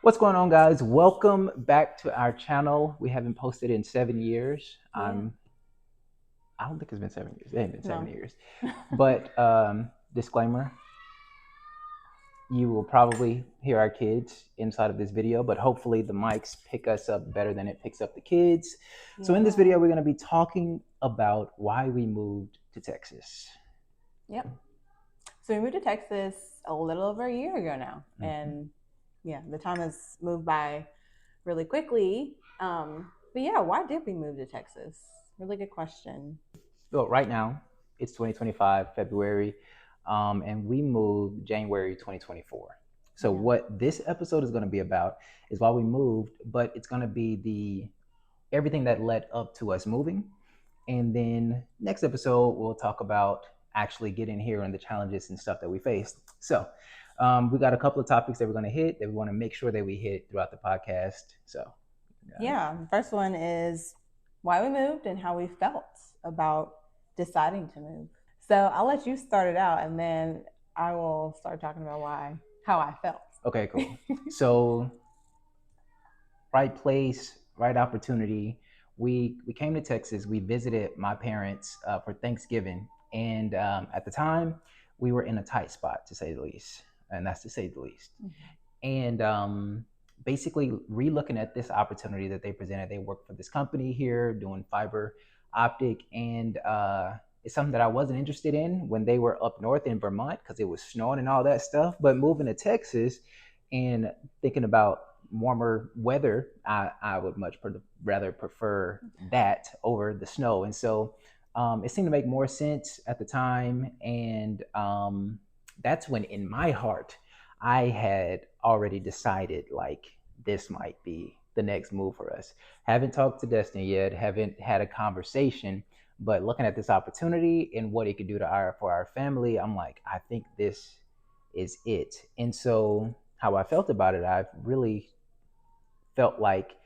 What's going on, guys? Welcome back to our channel. We haven't posted in 7 years. Yeah. I don't think it's been 7 years. It ain't been seven No. years. But disclaimer, you will probably hear our kids inside of this video, but hopefully the mics pick us up better than it picks up the kids. So in this Yeah. video, we're going to be talking about why we moved to Texas. Yep. So we moved to Texas a little over a year ago now. Mhm. And yeah, the time has moved by really quickly. But yeah, why did we move to Texas? Really good question. Well, right now, it's 2025, February, and we moved January 2024. So Yeah. what this episode is going to be about is why we moved, but it's going to be the everything that led up to us moving. And then next episode, we'll talk about actually getting here and the challenges and stuff that we faced. So we got a couple of topics that we're going to hit that we want to make sure that we hit throughout the podcast. So Yeah. The first one is why we moved and how we felt about deciding to move. So I'll let you start it out and then I will start talking about how I felt. Okay, cool. So right place, right opportunity. We came to Texas. We visited my parents for Thanksgiving, and at the time, we were in a tight spot, to say the least, and that's to say the least. And basically, re-looking at this opportunity that they presented, they work for this company here doing fiber optic, and it's something that I wasn't interested in when they were up north in Vermont because it was snowing and all that stuff. But moving to Texas and thinking about warmer weather, I would much rather prefer that over the snow. And so it seemed to make more sense at the time. And that's when in my heart, I had already decided like this might be the next move for us. Haven't talked to Destiny yet, haven't had a conversation, but looking at this opportunity and what it could do to our family, I'm like, I think this is it. And so how I felt about it, I've really felt like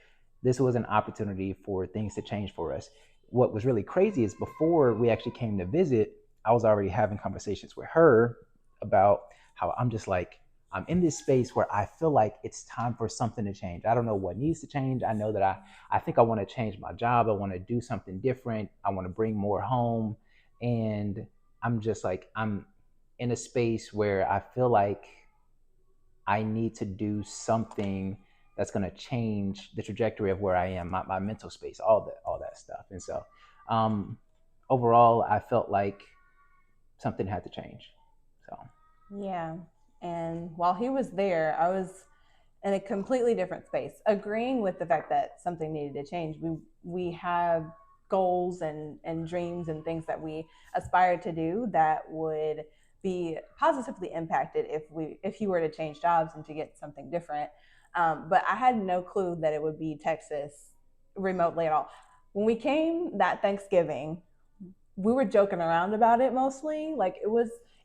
this was an opportunity for things to change for us. What was really crazy is before we actually came to visit, I was already having conversations with her about how I'm just like, I'm in this space where I feel like it's time for something to change. I don't know what needs to change. I know that I think I want to change my job. I want to do something different. I want to bring more home. And I'm just like, I'm in a space where I feel like I need to do something that's going to change the trajectory of where I am, my mental space, all that stuff. And so, um, overall, I felt like something had to change. So, Yeah. And while he was there, I was in a completely different space, agreeing with the fact that something needed to change. We have goals and dreams and things that we aspire to do that would be positively impacted if he were to change jobs and to get something different. But I had no clue that it would be Texas remotely at all. When we came that Thanksgiving, we were joking around about it mostly.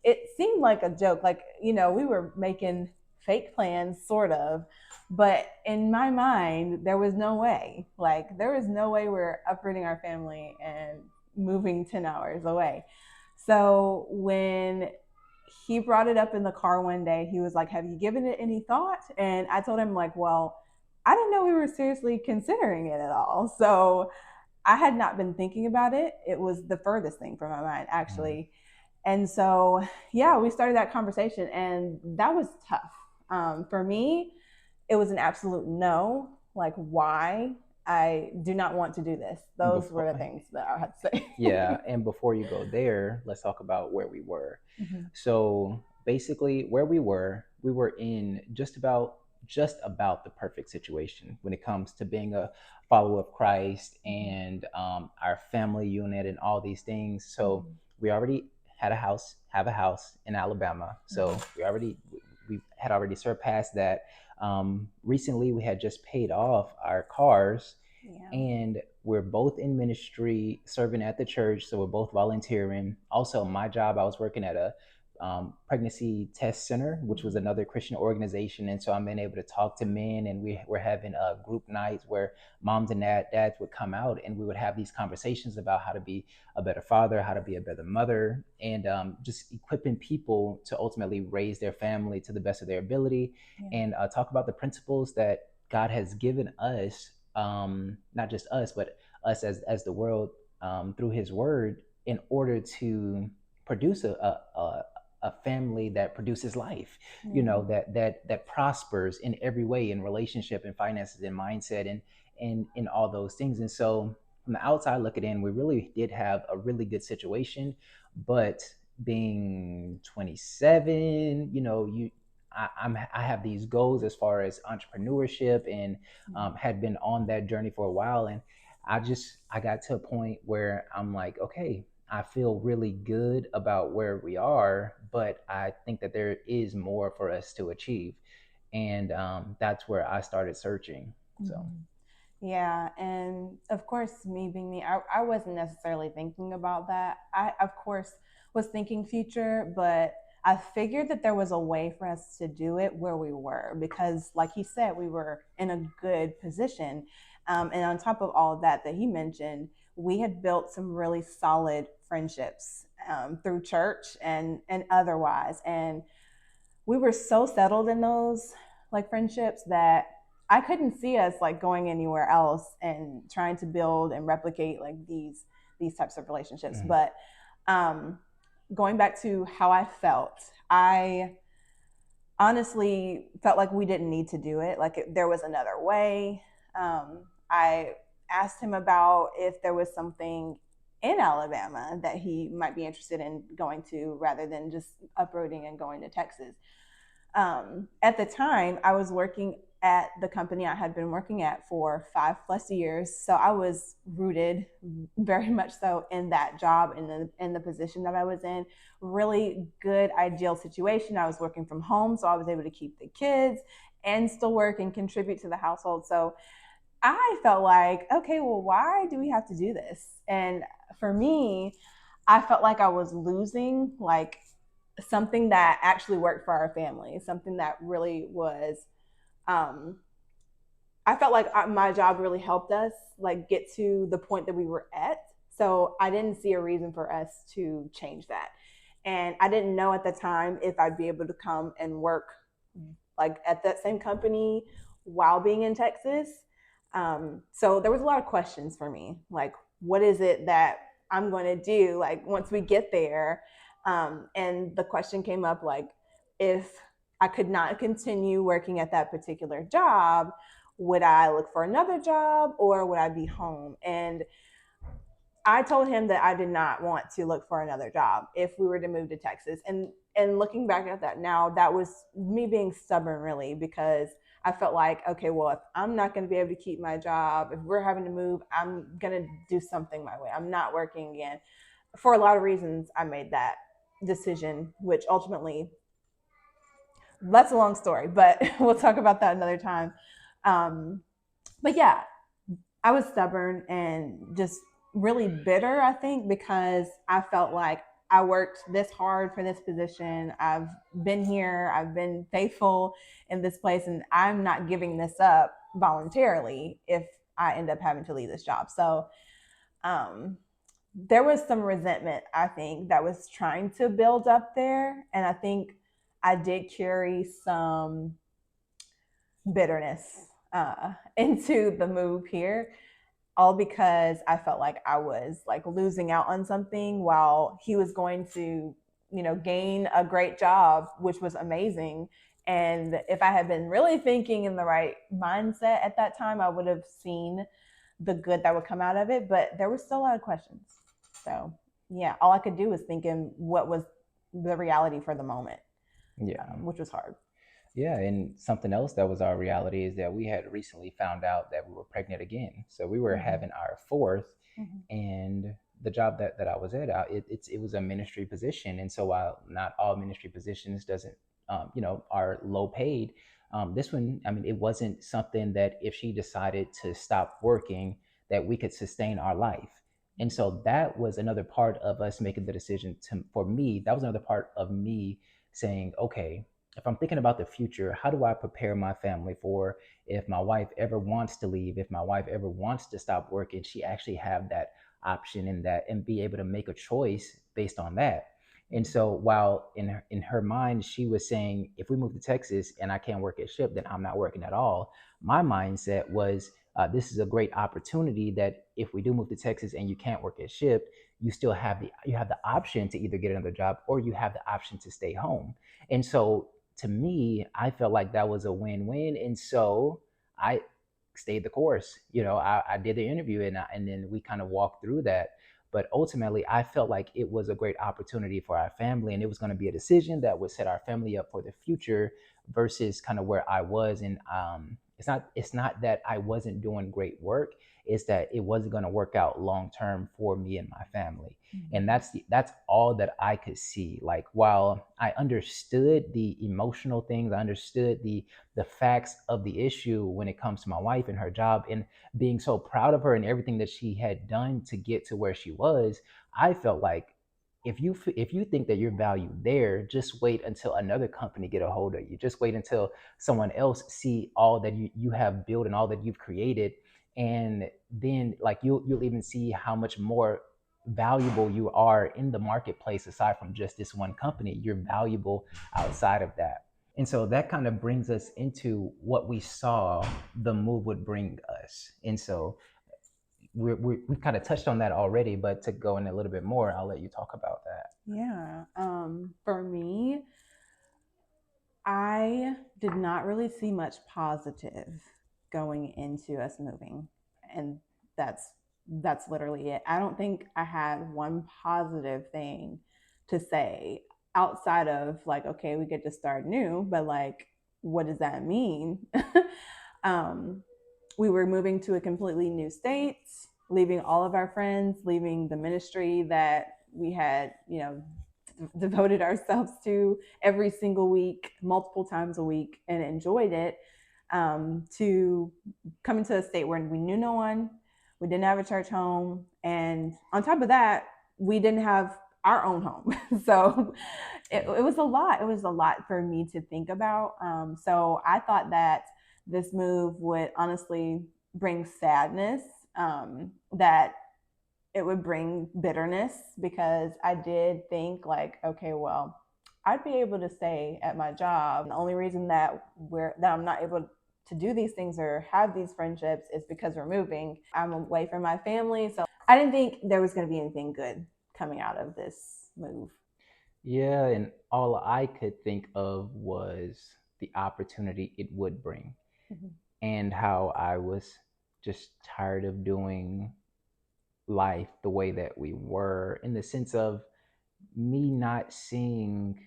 It seemed like a joke. Like, we were making fake plans, sort of. But in my mind, there was no way. Like, there was no way we're uprooting our family and moving 10 hours away. So when he brought it up in the car one day, he was like, have you given it any thought? And I told him, like, well, I didn't know we were seriously considering it at all. So I had not been thinking about it. It was the furthest thing from my mind, actually. And so, yeah, we started that conversation, and that was tough. For me, it was an absolute no. Like, why? I do not want to do this. Those were the things that I had to say. Yeah. And before you go there, let's talk about where we were. Mm-hmm. So basically, where we were in just about the perfect situation when it comes to being a follower of Christ and our family unit and all these things. So we already have a house in Alabama. So we had already surpassed that. Recently, we had just paid off our cars, and we're both in ministry, serving at the church. So we're both volunteering. Also, my job, I was working at a pregnancy test center, which was Mhm. another Christian organization. And so I'm been able to talk to men, and we were having group nights where moms and dads would come out, and we would have these conversations about how to be a better father, how to be a better mother, and just equipping people to ultimately raise their family to the best of their ability, Yeah. and talk about the principles that God has given us, not just us, but us as the world, through His Word, in order to produce a family that produces life, Yeah. that prospers in every way, in relationship and finances and mindset, and in all those things. And so from the outside looking in, we really did have a really good situation. But being 27, I have these goals as far as entrepreneurship, and Mhm. had been on that journey for a while. And I got to a point where I'm like, okay, I feel really good about where we are, but I think that there is more for us to achieve. And that's where I started searching. So, Mhm. Yeah, and of course, me being me, I wasn't necessarily thinking about that. I, of course, was thinking future, but I figured that there was a way for us to do it where we were because, like he said, we were in a good position. And on top of all of that he mentioned, we had built some really solid friendships through church and otherwise, and we were so settled in those like friendships that I couldn't see us like going anywhere else and trying to build and replicate like these types of relationships. mhm, But um, going back to how I felt, I honestly felt like we didn't need to do it. Like there was another way. I asked him about if there was something in Alabama that he might be interested in going to rather than just uprooting and going to Texas. At the time, I was working at the company I had been working at for 5+ years. So I was rooted very much so in that job, in the position that I was in. Really good, ideal situation. I was working from home, so I was able to keep the kids and still work and contribute to the household. So I felt like, okay, well, why do we have to do this? And for me, I felt like I was losing like something that actually worked for our family, something that really was um I felt like my job really helped us like get to the point that we were at. So I didn't see a reason for us to change that. And I didn't know at the time if I'd be able to come and work like at that same company while being in Texas. So there was a lot of questions for me, like what is it that I'm going to do like once we get there. And the question came up like if I could not continue working at that particular job, would I look for another job or would I be home? And I told him that I did not want to look for another job if we were to move to Texas. And looking back at that now, that was me being stubborn really because I felt like, okay, well, if I'm not going to be able to keep my job, if we're having to move, I'm going to do something my way. I'm not working again. For a lot of reasons, I made that decision, which ultimately, that's a long story, but we'll talk about that another time. Um, but yeah, I was stubborn and just really bitter, I think, because I felt like I worked this hard for this position. I've been here, I've been faithful in this place, and I'm not giving this up voluntarily if I end up having to leave this job. So um, there was some resentment, I think, that was trying to build up there. And I think I did carry some bitterness into the move here, all because I felt like I was like losing out on something while he was going to, gain a great job, which was amazing. And if I had been really thinking in the right mindset at that time, I would have seen the good that would come out of it. But there were still a lot of questions. So, yeah, all I could do was think in what was the reality for the moment, yeah. which was hard. Yeah, and something else that was our reality is that we had recently found out that we were pregnant again. So we were Mm-hmm. having our fourth, Mm-hmm. and the job that I was at, it was a ministry position. And so while not all ministry positions doesn't, are low paid, this one, I mean, it wasn't something that if she decided to stop working, that we could sustain our life. And so that was another part of us making the decision to, for me, that was another part of me saying, okay, if I'm thinking about the future, how do I prepare my family for if my wife ever wants to leave, if my wife ever wants to stop working, she actually have that option and that and be able to make a choice based on that. And so while in her mind she was saying if we move to Texas and I can't work at Ship, then I'm not working at all. My mindset was this is a great opportunity that if we do move to Texas and you can't work at Ship, you still have the option to either get another job or you have the option to stay home. And so to me, I felt like that was a win-win. And so I stayed the course. I did the interview and then we kind of walked through that. But ultimately, I felt like it was a great opportunity for our family, and it was going to be a decision that would set our family up for the future versus kind of where I was. And it's not that I wasn't doing great work. It's that it wasn't going to work out long term for me and my family. And that's all that I could see. Like while I understood the emotional things, I understood the facts of the issue when it comes to my wife and her job and being so proud of her and everything that she had done to get to where she was. I felt like if you think that you're valued there, just wait until another company get a hold of you. Just wait until someone else see all that you have built and all that you've created, and then like you'll even see how much more valuable you are in the marketplace aside from just this one company. You're valuable outside of that. And so that kind of brings us into what we saw the move would bring us. And so we've kind of touched on that already, but to go in a little bit more, I'll let you talk about that. Yeah. For me, I did not really see much positive going into us moving. And that's that's literally it. I don't think I had one positive thing to say outside of like, okay, we get to start new, but like, what does that mean? um, we were moving to a completely new state, leaving all of our friends, leaving the ministry that we had, devoted ourselves to every single week, multiple times a week, and enjoyed it, to come into a state where we knew no one, we didn't have a church home, and on top of that, we didn't have our own home. So it was a lot. It was a lot for me to think about. So I thought that this move would honestly bring sadness, that it would bring bitterness, because I did think like, okay, well, I'd be able to stay at my job. The only reason that I'm not able to do these things or have these friendships is because we're moving. I'm away from my family. So I didn't think there was going to be anything good coming out of this move. Yeah, and all I could think of was the opportunity it would bring Mm-hmm. and how I was just tired of doing life the way that we were, in the sense of me not seeing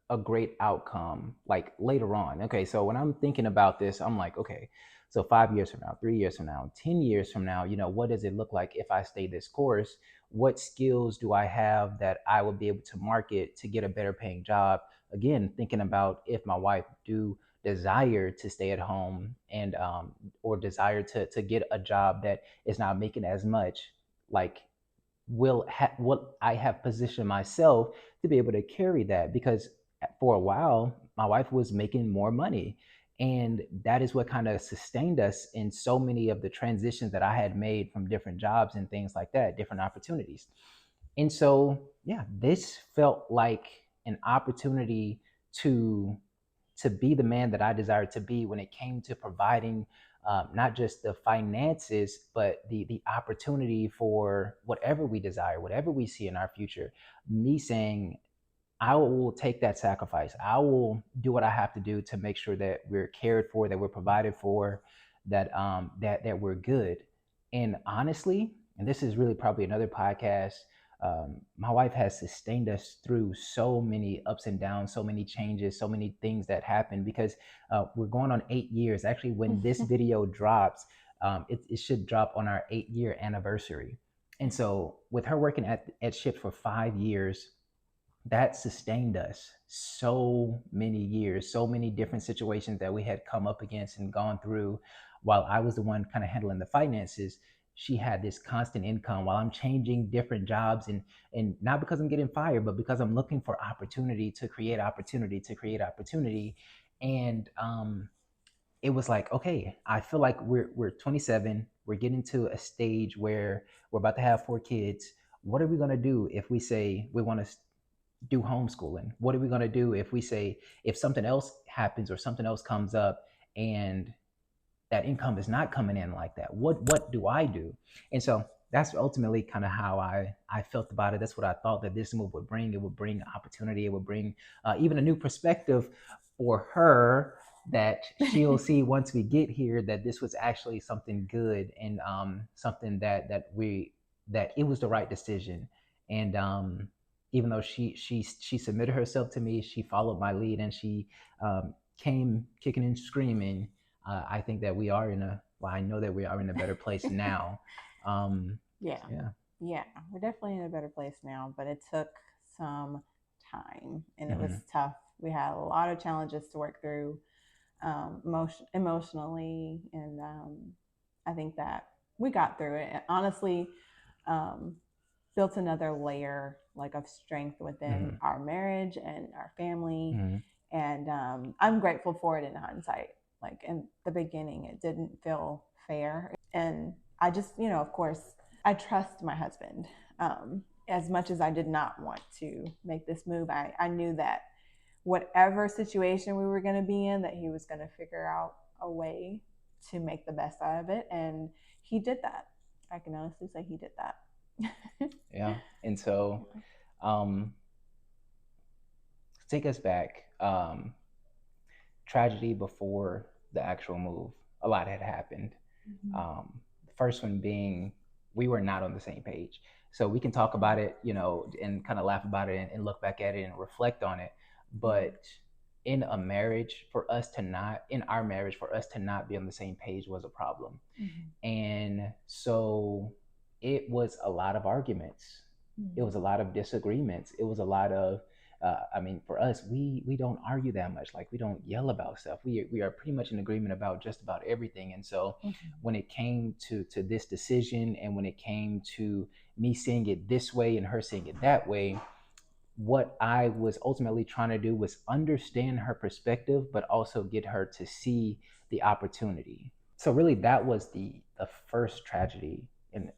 a great outcome like later on. Okay, so when I'm thinking about this, I'm like, okay, so 5 years from now, 3 years from now, 10 years from now, what does it look like if I stay this course? What skills do I have that I will be able to market to get a better paying job? Again, thinking about if my wife do desire to stay at home and or desire to get a job that is not making as much, like will I have positioned myself to be able to carry that? Because for a while, my wife was making more money. And that is what kind of sustained us in so many of the transitions that I had made from different jobs and things like that, different opportunities. And so, yeah, this felt like an opportunity to be the man that I desired to be when it came to providing not just the finances, but the opportunity for whatever we desire, whatever we see in our future. Me saying, I will take that sacrifice. I will do what I have to do to make sure that we're cared for, that we're provided for, that we're good. And honestly, and this is really probably another podcast. My wife has sustained us through so many ups and downs, so many changes, so many things that happen because we're going on 8 years. Actually, when this video drops, it should drop on our 8 year anniversary. And so, with her working at Ships for 5 years, that sustained us so many years, so many different situations that we had come up against and gone through. While I was the one kind of handling the finances, she had this constant income while I'm changing different jobs, and not because I'm getting fired, but because I'm looking for opportunity to create opportunity to create opportunity. And it was like, okay, I feel like we're 27, we're getting to a stage where we're about to have 4 kids. What are we going to do if we say we want to do homeschooling? What are we going to do if we say, if something else happens or something else comes up and that income is not coming in like that? What do I do? And so that's ultimately kind of how I felt about it. That's what I thought that this move would bring. It would bring opportunity. It would bring even a new perspective for her, that she'll see once we get here that this was actually something good, and something that it was the right decision. And even though she submitted herself to me, she followed my lead, and she came kicking and screaming. I think that we are in a well, I know that we are in a better place now. Yeah. Yeah. Yeah, we're definitely in a better place now, but it took some time and it was Hmm. tough. We had a lot of challenges to work through, emotionally, and I think that we got through it. And honestly, um, built another layer like of strength within Hmm. our marriage and our family, Hmm. and I'm grateful for it in hindsight. Like in the beginning, it didn't feel fair, and I just, of course, I trust my husband. As much as I did not want to make this move, I knew that whatever situation we were going to be in, that he was going to figure out a way to make the best out of it, and he did that. I can honestly say he did that. Yeah. And so, um, take us back. Tragedy before the actual move. A lot had happened. Mm-hmm. The first one being we were not on the same page. So we can talk about it, and kind of laugh about it, and look back at it and reflect on it. Yeah. But in a marriage, in our marriage, for us to not be on the same page was a problem. Mm-hmm. And so it was a lot of arguments. It was a lot of disagreements. It was a lot of I mean, for us, we don't argue that much. Like, we don't yell about stuff. We are pretty much in agreement about just about everything. And so, Mm-hmm. when it came to this decision, and when it came to me seeing it this way and her seeing it that way, what I was ultimately trying to do was understand her perspective, but also get her to see the opportunity. So really, that was the first tragedy, and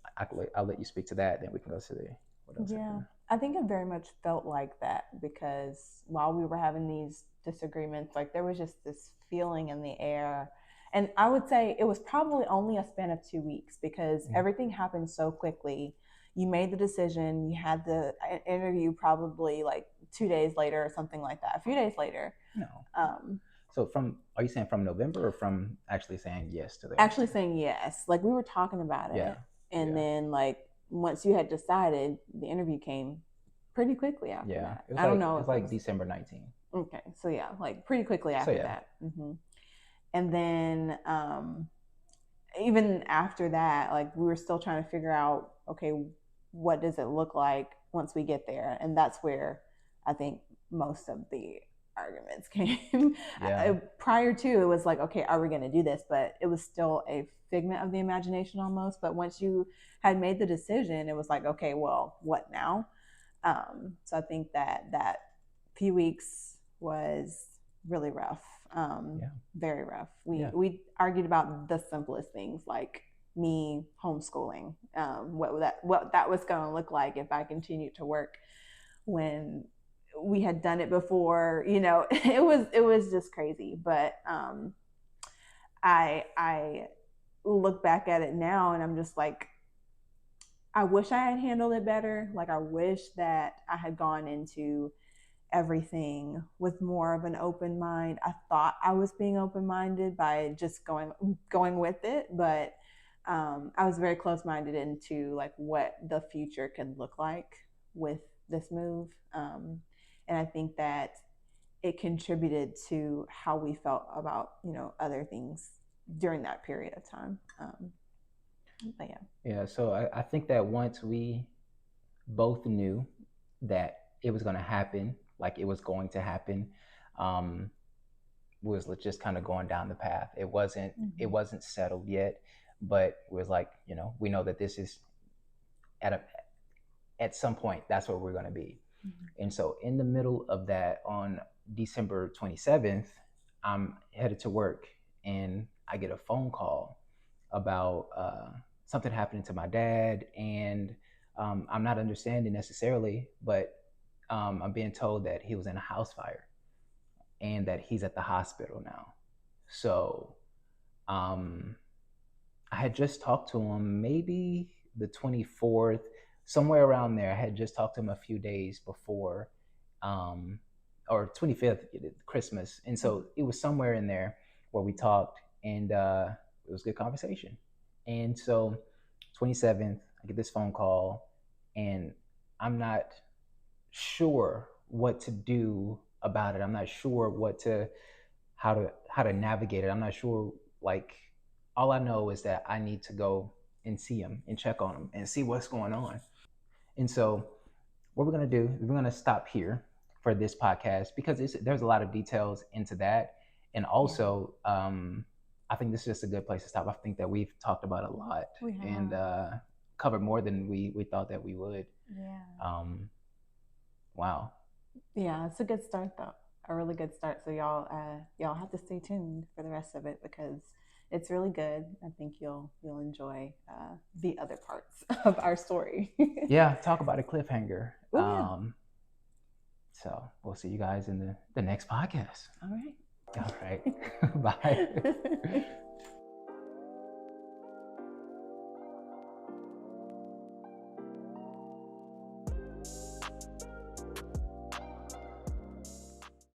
I'll let you speak to that. Then we can go to the what else Yeah, happened. I think it very much felt like that because while we were having these disagreements, like there was just this feeling in the air. And I would say it was probably only a span of 2 weeks because Mm. everything happened so quickly. You made the decision, you had the interview probably like 2 days later or something like that, a few days later. No. Um, So are you saying from November, or from actually saying yes to the Actually answer? saying yes, like we were talking about Yeah. it. And Yeah. then, like, once you had decided, the interview came pretty quickly after Yeah. that. It was I don't like know it was if it like was December 19th. okay. So yeah, like pretty quickly So after yeah. that. And then, even after that, like we were still trying to figure out, okay, what does it look like once we get there? And that's where I think most of the arguments came. Yeah. Prior to, it was like, okay, are we going to do this? But it was still a figment of the imagination almost. But once you had made the decision, it was like, okay, well, what now? So I think that few weeks was really rough, Yeah. very rough. We Yeah. we argued about the simplest things like me homeschooling, what that was going to look like if I continued to work when we had done it before. It was just crazy. But I look back at it now and I'm just like, I wish I had handled it better. Like I wish that I had gone into everything with more of an open mind. I thought I was being open minded by just going with it, but I was very close minded into like what the future could look like with this move, and I think that it contributed to how we felt about other things during that period of time. But yeah. Yeah. So I think that once we both knew that it was going to happen, like it was going to happen. Um, was just kind of going down the path. It Mm-hmm. wasn't settled yet, but it was like, we know that this is at a at some point that's where we're going to be. Mm-hmm. And so in the middle of that, on December 27th, I'm headed to work, and I get a phone call about something happening to my dad. And I'm not understanding necessarily, but I'm being told that he was in a house fire and that he's at the hospital now. So um, I had just talked to him maybe the 24th, somewhere around there. I had just talked to him a few days before, um, or 25th, Christmas. And so it was somewhere in there where we talked, and it was a good conversation. And so 27th, I get this phone call, and I'm not sure what to do about it. I'm not sure how to navigate it. I'm not sure, like, all I know is that I need to go and see him and check on him and see what's going on. And so what we're going to do is we're going to stop here for this podcast because there's a lot of details into that. And Yeah, also, I think this is just a good place to stop. I think that we've talked about a lot we and have. covered more than we thought that we would. Yeah. Um, wow. Yeah, it's a good start though. A really good start. So y'all have to stay tuned for the rest of it because it's really good. I think you'll enjoy the other parts of our story. Yeah, talk about a cliffhanger. Oh yeah. So we'll see you guys in the next podcast. All right. All right. Bye.